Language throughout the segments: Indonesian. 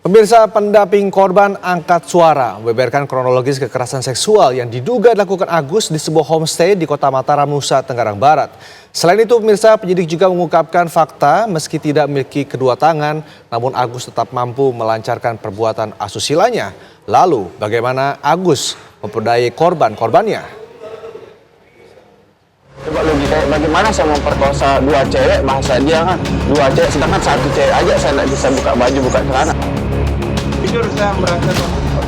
Pemirsa, pendamping korban angkat suara membeberkan kronologis kekerasan seksual yang diduga dilakukan Agus di sebuah homestay di Kota Mataram, Nusa Tenggara Barat. Selain itu, pemirsa, penyidik juga mengungkapkan fakta meski tidak memiliki kedua tangan, namun Agus tetap mampu melancarkan perbuatan asusilanya. Lalu, bagaimana Agus memperdayai korbannya? Coba logika, bagaimana saya memperkosa dua cewek, bahasa dia kan dua cewek, sedangkan satu cewek aja saya nggak bisa buka baju, buka celana. Jujur saya merasa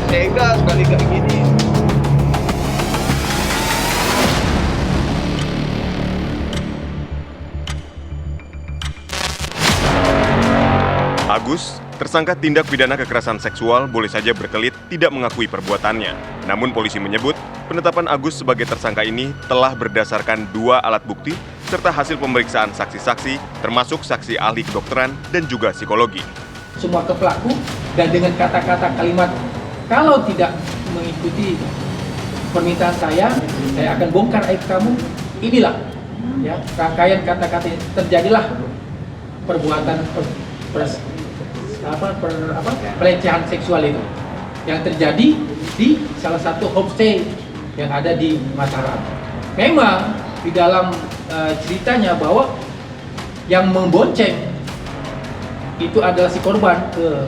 tega sekali kayak gini. Agus, tersangka tindak pidana kekerasan seksual, boleh saja berkelit tidak mengakui perbuatannya. Namun polisi menyebut penetapan Agus sebagai tersangka ini telah berdasarkan 2 alat bukti serta hasil pemeriksaan saksi-saksi termasuk saksi ahli kedokteran dan juga psikologi. Semua ke pelaku dan dengan kata-kata kalimat kalau tidak mengikuti permintaan saya akan bongkar aib kamu. Inilah ya rangkaian kata-kata terjadilah perbuatan pelecehan seksual itu yang terjadi di salah satu homestay yang ada di Mataram. Memang di dalam ceritanya bahwa yang membonceng itu adalah si korban ke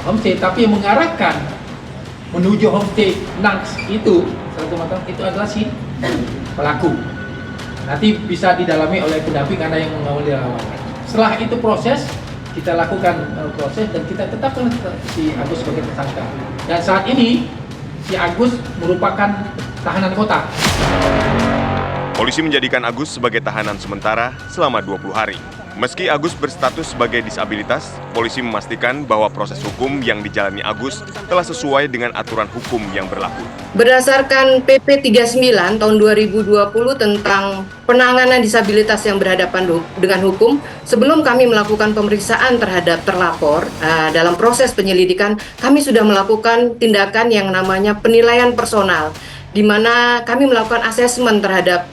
homestay, tapi yang mengarahkan menuju homestay Nans itu itu adalah si pelaku. Nanti bisa didalami oleh pendamping karena yang mengawal dilakukan. Setelah itu proses kita lakukan proses dan kita tetapkan si Agus sebagai tersangka. Dan saat ini si Agus merupakan tahanan kota. Polisi menjadikan Agus sebagai tahanan sementara selama 20 hari. Meski Agus berstatus sebagai disabilitas, polisi memastikan bahwa proses hukum yang dijalani Agus telah sesuai dengan aturan hukum yang berlaku. Berdasarkan PP 39 tahun 2020 tentang penanganan disabilitas yang berhadapan dengan hukum, sebelum kami melakukan pemeriksaan terhadap terlapor, dalam proses penyelidikan, kami sudah melakukan tindakan yang namanya penilaian personal, di mana kami melakukan asesmen terhadap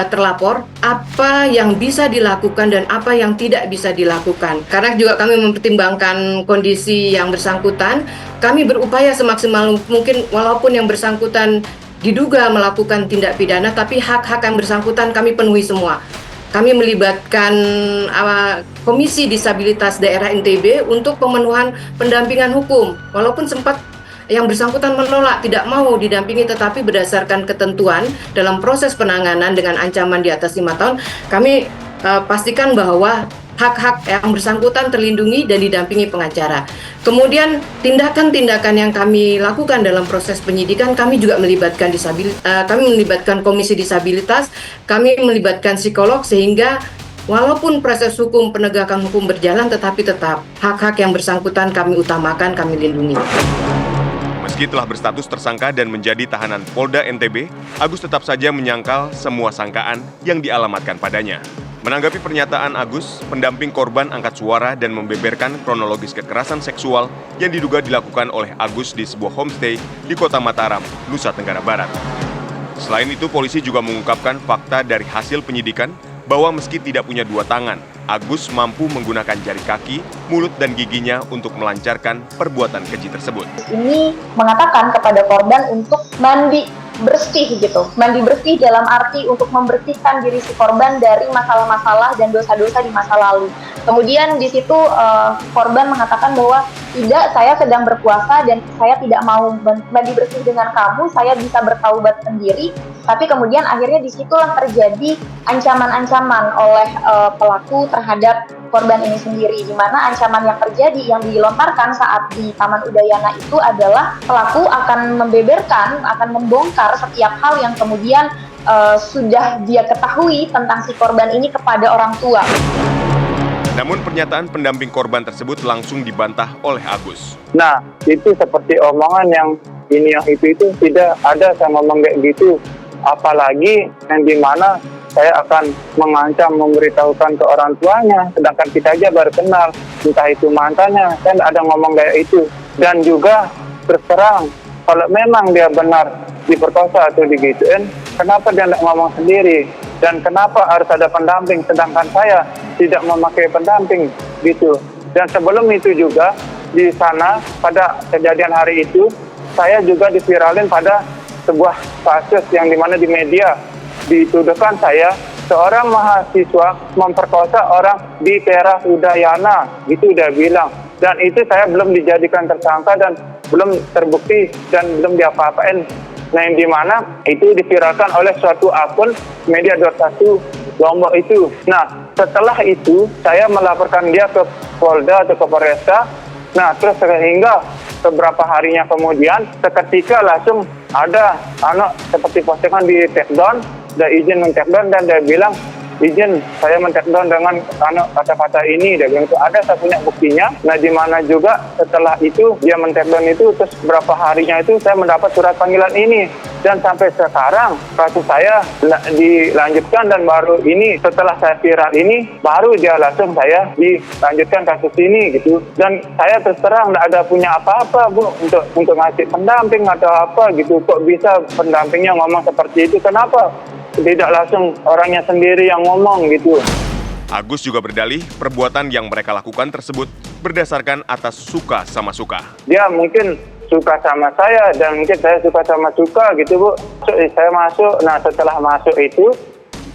terlapor, apa yang bisa dilakukan dan apa yang tidak bisa dilakukan. Karena juga kami mempertimbangkan kondisi yang bersangkutan, kami berupaya semaksimal mungkin walaupun yang bersangkutan diduga melakukan tindak pidana, tapi hak-hak yang bersangkutan kami penuhi semua. Kami melibatkan Komisi Disabilitas Daerah NTB untuk pemenuhan pendampingan hukum, walaupun sempat yang bersangkutan menolak, tidak mau didampingi, tetapi berdasarkan ketentuan dalam proses penanganan dengan ancaman di atas 5 tahun, kami pastikan bahwa hak-hak yang bersangkutan terlindungi dan didampingi pengacara. Kemudian tindakan-tindakan yang kami lakukan dalam proses penyidikan, kami juga melibatkan kami melibatkan Komisi Disabilitas, kami melibatkan psikolog, sehingga walaupun proses hukum penegakan hukum berjalan, tetapi tetap hak-hak yang bersangkutan kami utamakan, kami lindungi. Meski telah berstatus tersangka dan menjadi tahanan Polda NTB, Agus tetap saja menyangkal semua sangkaan yang dialamatkan padanya. Menanggapi pernyataan Agus, pendamping korban angkat suara dan membeberkan kronologis kekerasan seksual yang diduga dilakukan oleh Agus di sebuah homestay di Kota Mataram, Nusa Tenggara Barat. Selain itu, polisi juga mengungkapkan fakta dari hasil penyidikan bahwa meski tidak punya 2 tangan, Agus mampu menggunakan jari kaki, mulut, dan giginya untuk melancarkan perbuatan keji tersebut. Ini mengatakan kepada korban untuk mandi bersih gitu. Mandi bersih dalam arti untuk membersihkan diri si korban dari masalah-masalah dan dosa-dosa di masa lalu. Kemudian di situ korban mengatakan bahwa tidak, saya sedang berpuasa dan saya tidak mau mandi bersih dengan kamu, saya bisa bertaubat sendiri. Tapi kemudian akhirnya disitulah terjadi ancaman-ancaman oleh pelaku terhadap korban ini sendiri, di mana ancaman yang terjadi yang dilontarkan saat di Taman Udayana itu adalah pelaku akan membeberkan, akan membongkar setiap hal yang kemudian sudah dia ketahui tentang si korban ini kepada orang tua. Namun pernyataan pendamping korban tersebut langsung dibantah oleh Agus. Nah, itu seperti omongan yang ini yang itu tidak ada saya ngomong kayak gitu. Apalagi yang dimana saya akan mengancam memberitahukan ke orang tuanya, sedangkan kita aja baru kenal, entah itu mantannya, saya tidak ada ngomong kayak itu. Dan juga berserang, kalau memang dia benar diperkosa atau digituin, kenapa dia tidak ngomong sendiri? Dan kenapa harus ada pendamping, sedangkan saya tidak memakai pendamping gitu. Dan sebelum itu juga di sana pada kejadian hari itu, saya juga diviralin pada sebuah kasus yang dimana di media dituduhkan saya seorang mahasiswa memperkosa orang di teras Udayana, gitu dia bilang. Dan itu saya belum dijadikan tersangka dan belum terbukti dan belum diapa-apain. Nah, yang dimana itu diviralkan oleh suatu akun media 21 Lombok itu. Nah, setelah itu saya melaporkan dia ke Polda atau ke Polresta. Nah, terus sehingga beberapa harinya kemudian seketika langsung ada seperti postingan di take down, ada izin men-take down dan dia bilang izin saya men-take down dengan kata-kata ini. Dia bilang itu ada, saya punya buktinya. Nah, di mana juga setelah itu dia men-take down itu, terus beberapa harinya itu saya mendapat surat panggilan ini. Dan sampai sekarang kasus saya dilanjutkan dan baru ini setelah saya viral ini baru dia langsung saya dilanjutkan kasus ini gitu. Dan saya terus terang tidak ada punya apa-apa Bu untuk ngasih pendamping atau apa gitu. Kok bisa pendampingnya ngomong seperti itu? Kenapa tidak langsung orangnya sendiri yang ngomong gitu? Agus juga berdalih perbuatan yang mereka lakukan tersebut berdasarkan atas suka sama suka. Dia mungkin suka sama saya dan mungkin saya suka gitu Bu. Saya masuk, nah setelah masuk itu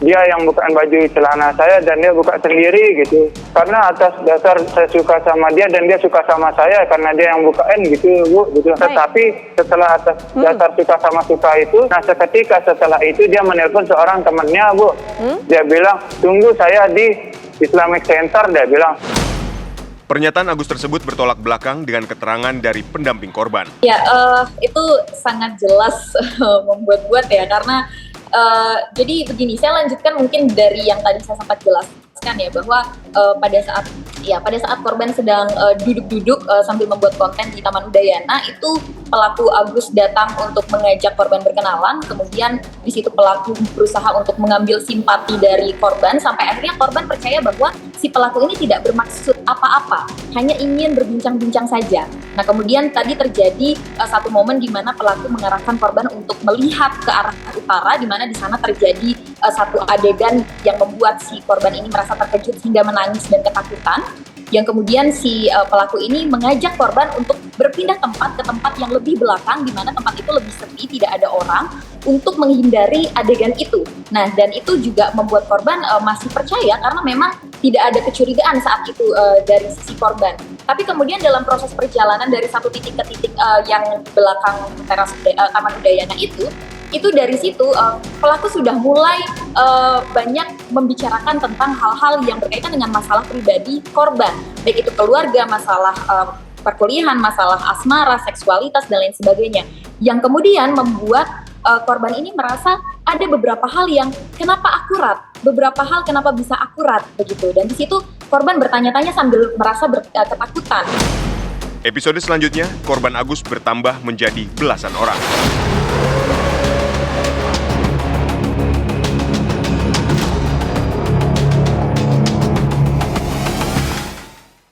dia yang bukain baju celana saya dan dia buka sendiri gitu. Karena atas dasar saya suka sama dia dan dia suka sama saya karena dia yang bukain gitu Bu. Gitu. Tetapi setelah atas dasar suka sama suka itu, nah seketika setelah itu dia menelpon seorang temannya Bu. Dia bilang, tunggu saya di Islamic Center, dia bilang. Pernyataan Agus tersebut bertolak belakang dengan keterangan dari pendamping korban. Ya, itu sangat jelas membuat-buat ya, karena jadi begini, saya lanjutkan mungkin dari yang tadi saya sempat jelaskan ya, bahwa pada saat korban sedang duduk-duduk sambil membuat konten di Taman Udayana, itu pelaku Agus datang untuk mengajak korban berkenalan, kemudian di situ pelaku berusaha untuk mengambil simpati dari korban, sampai akhirnya korban percaya bahwa si pelaku ini tidak bermaksud apa-apa, hanya ingin berbincang-bincang saja. Nah, kemudian tadi terjadi satu momen di mana pelaku mengarahkan korban untuk melihat ke arah utara, di mana di sana terjadi satu adegan yang membuat si korban ini merasa terkejut hingga menangis dan ketakutan. Yang kemudian si pelaku ini mengajak korban untuk berpindah tempat ke tempat yang lebih belakang, di mana tempat itu lebih sepi, tidak ada orang, untuk menghindari adegan itu. Nah, dan itu juga membuat korban masih percaya karena memang tidak ada kecurigaan saat itu dari sisi korban. Tapi kemudian dalam proses perjalanan dari satu titik ke titik yang belakang teras Taman Udayana itu dari situ pelaku sudah mulai banyak membicarakan tentang hal-hal yang berkaitan dengan masalah pribadi korban, baik itu keluarga, masalah perkuliahan, masalah asmara, seksualitas, dan lain sebagainya, yang kemudian membuat korban ini merasa ada beberapa hal yang kenapa akurat, beberapa hal kenapa bisa akurat begitu, dan di situ korban bertanya-tanya sambil merasa ketakutan. Episode selanjutnya, korban Agus bertambah menjadi belasan orang.